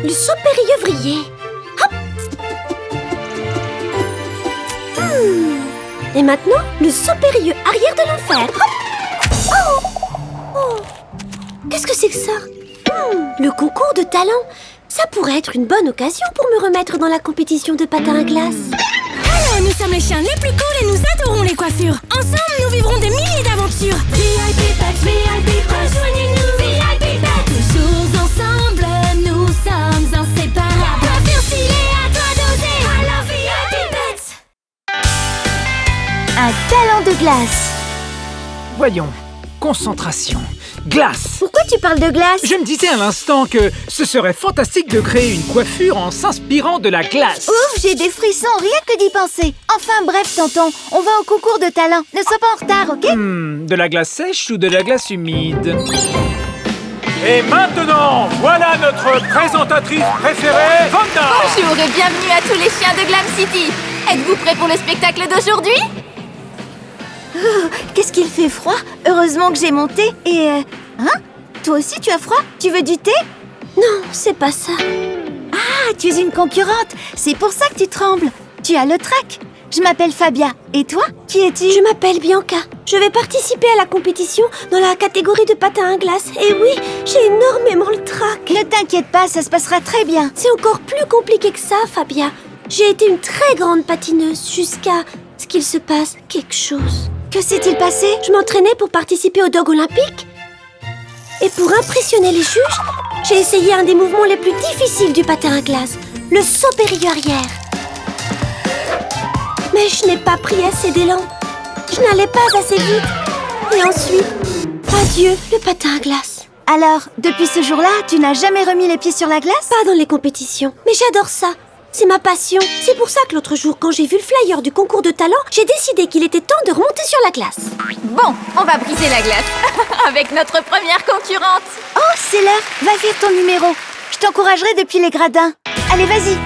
le saut périlleuvrier. Hop. Et maintenant, le saut périlleux arrière de l'enfer. Hop. Oh. Qu'est-ce que c'est que ça? Le concours de talent. Ça pourrait être une bonne occasion pour me remettre dans la compétition de patin à glace. Alors, nous sommes les chiens les plus cool et nous adorons les coiffures. Ensemble, nous vivrons des milliers d'aventures. VIP Pets, rejoignez-nous. VIP Pets, toujours ensemble, nous sommes inséparables. Coiffure stylée, à toi d'oser. Alors VIP Pets. Un talent de glace. Voyons, concentration, glace. Pourquoi tu parles de glace? Je me disais à l'instant que ce serait fantastique de créer une coiffure en s'inspirant de la glace. Ouf, j'ai des frissons, rien que d'y penser. Enfin bref, tonton, on va au concours de talent. Ne sois pas en retard, ok? De la glace sèche ou de la glace humide? Et maintenant, voilà notre présentatrice préférée, Vanda. Bonjour et bienvenue à tous les chiens de Glam City. Êtes-vous prêts pour le spectacle d'aujourd'hui? Qu'est-ce qu'il fait froid? Heureusement que j'ai mon thé et... Hein? Toi aussi tu as froid? Tu veux du thé? Non, c'est pas ça. Ah, tu es une concurrente. C'est pour ça que tu trembles. Tu as le trac. Je m'appelle Fabia. Et toi? Qui es-tu? Je m'appelle Bianca. Je vais participer à la compétition dans la catégorie de patin à glace. Et oui, j'ai énormément le trac. Ne t'inquiète pas, ça se passera très bien. C'est encore plus compliqué que ça, Fabia. J'ai été une très grande patineuse jusqu'à ce qu'il se passe quelque chose. Que s'est-il passé? Je m'entraînais pour participer aux Dogs olympiques. Et pour impressionner les juges, j'ai essayé un des mouvements les plus difficiles du patin à glace, le saut périlleux arrière. Mais je n'ai pas pris assez d'élan. Je n'allais pas assez vite. Et ensuite, adieu le patin à glace. Alors, depuis ce jour-là, tu n'as jamais remis les pieds sur la glace? Pas dans les compétitions, mais j'adore ça. C'est ma passion. C'est pour ça que l'autre jour, quand j'ai vu le flyer du concours de talent, j'ai décidé qu'il était temps de remonter sur la glace. Bon, on va briser la glace avec notre première concurrente. Oh, c'est l'heure. Va faire ton numéro. Je t'encouragerai depuis les gradins. Allez, vas-y.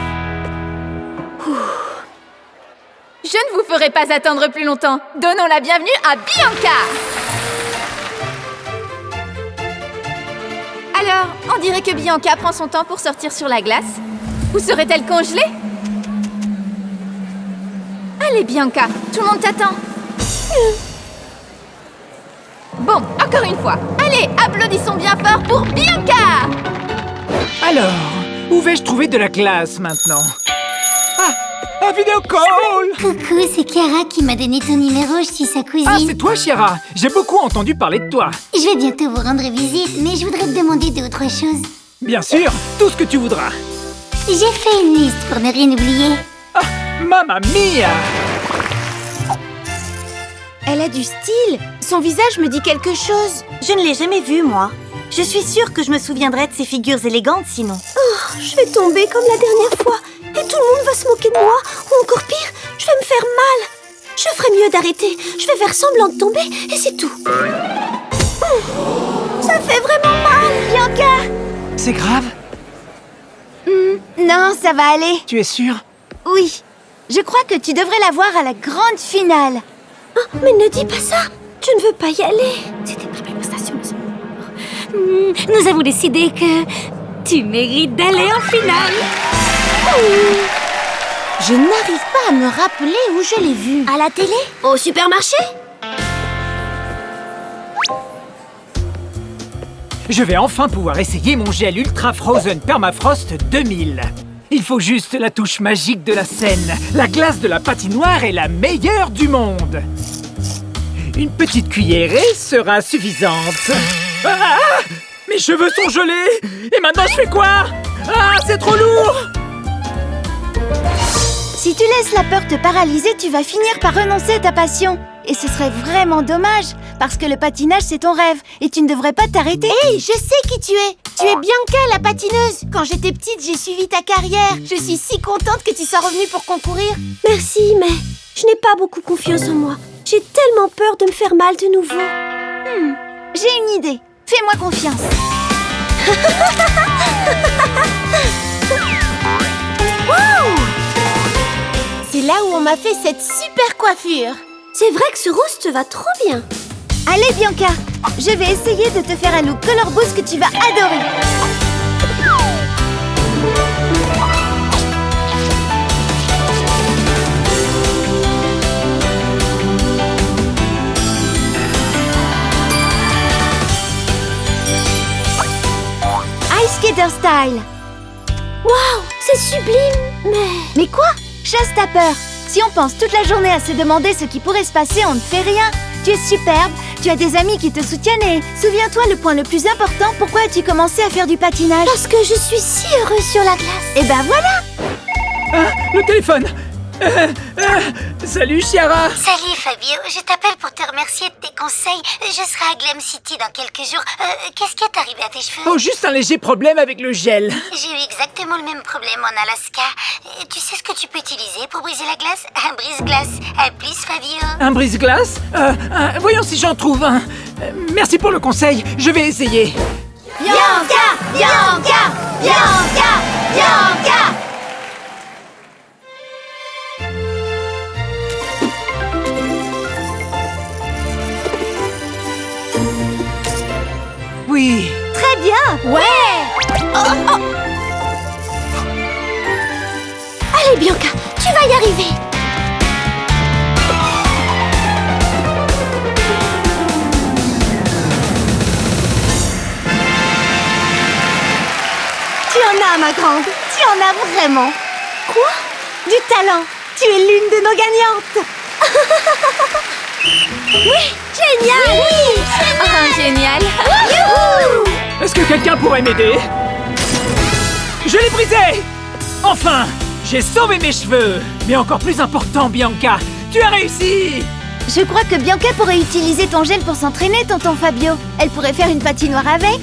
Je ne vous ferai pas attendre plus longtemps. Donnons la bienvenue à Bianca. Alors, on dirait que Bianca prend son temps pour sortir sur la glace. Ou serait-elle congelée? Allez, Bianca, tout le monde t'attend. Bon, encore une fois. Allez, applaudissons bien fort pour Bianca. Alors, où vais-je trouver de la glace maintenant? Ah, un vidéo call! Coucou, c'est Chiara qui m'a donné ton numéro, je suis sa cousine. Ah, c'est toi, Chiara. J'ai beaucoup entendu parler de toi. Je vais bientôt vous rendre visite, mais je voudrais te demander d'autres choses. Bien sûr, tout ce que tu voudras. J'ai fait une liste pour ne rien oublier. Ah, mamma mia! Elle a du style. Son visage me dit quelque chose. Je ne l'ai jamais vue, moi. Je suis sûre que je me souviendrai de ses figures élégantes, sinon. Oh, je vais tomber comme la dernière fois. Et tout le monde va se moquer de moi. Ou encore pire, je vais me faire mal. Je ferais mieux d'arrêter. Je vais faire semblant de tomber et c'est tout. Ça fait vraiment mal, Bianca. C'est grave? Non, ça va aller. Tu es sûre? Oui. Je crois que tu devrais la voir à la grande finale. Oh, mais ne dis pas ça. Je ne veux pas y aller. C'était ma prestation. Nous avons décidé que tu mérites d'aller en finale. Je n'arrive pas à me rappeler où je l'ai vue. À la télé? Au supermarché? Je vais enfin pouvoir essayer mon gel Ultra Frozen Permafrost 2000. Il faut juste la touche magique de la scène. La glace de la patinoire est la meilleure du monde. Une petite cuillerée sera suffisante. Ah! Mes cheveux sont gelés. Et maintenant je fais quoi? Ah, c'est trop lourd. Si tu laisses la peur te paralyser, tu vas finir par renoncer à ta passion. Et ce serait vraiment dommage, parce que le patinage, c'est ton rêve, et tu ne devrais pas t'arrêter. Hé, je sais qui tu es. Tu es Bianca, la patineuse. Quand j'étais petite, j'ai suivi ta carrière. Je suis si contente que tu sois revenue pour concourir. Merci, mais je n'ai pas beaucoup confiance en moi. J'ai tellement peur de me faire mal de nouveau. J'ai une idée. Fais-moi confiance. Wow! C'est là où on m'a fait cette super coiffure. C'est vrai que ce rose te va trop bien. Allez, Bianca, je vais essayer de te faire un look Color Boost que tu vas adorer. Skater Style. Waouh, c'est sublime. Mais quoi? Chasse ta peur. Si on pense toute la journée à se demander ce qui pourrait se passer, on ne fait rien. Tu es superbe, tu as des amis qui te soutiennent et souviens-toi le point le plus important, pourquoi as-tu commencé à faire du patinage? Parce que je suis si heureuse sur la glace. Et ben voilà. Ah, le téléphone. Salut, Chiara. Salut Fabio, je t'appelle pour te remercier de tes conseils. Je serai à Glam City dans quelques jours. Qu'est-ce qui est arrivé à tes cheveux? Oh, juste un léger problème avec le gel. J'ai eu exactement le même problème en Alaska. Tu sais ce que tu peux utiliser pour briser la glace? Un brise-glace. Please Fabio. Un brise-glace voyons si j'en trouve un. Merci pour le conseil, je vais essayer. Bianca, Bianca, Bianca, Bianca. Oui. Très bien. Ouais. Allez, Bianca, tu vas y arriver. Tu en as, ma grande. Tu en as vraiment. Quoi? Du talent. Tu es l'une de nos gagnantes. Génial. Oui. Génial. Est-ce que quelqu'un pourrait m'aider? Je l'ai brisé! Enfin, j'ai sauvé mes cheveux. Mais encore plus important, Bianca, tu as réussi! Je crois que Bianca pourrait utiliser ton gel pour s'entraîner, tonton Fabio. Elle pourrait faire une patinoire avec.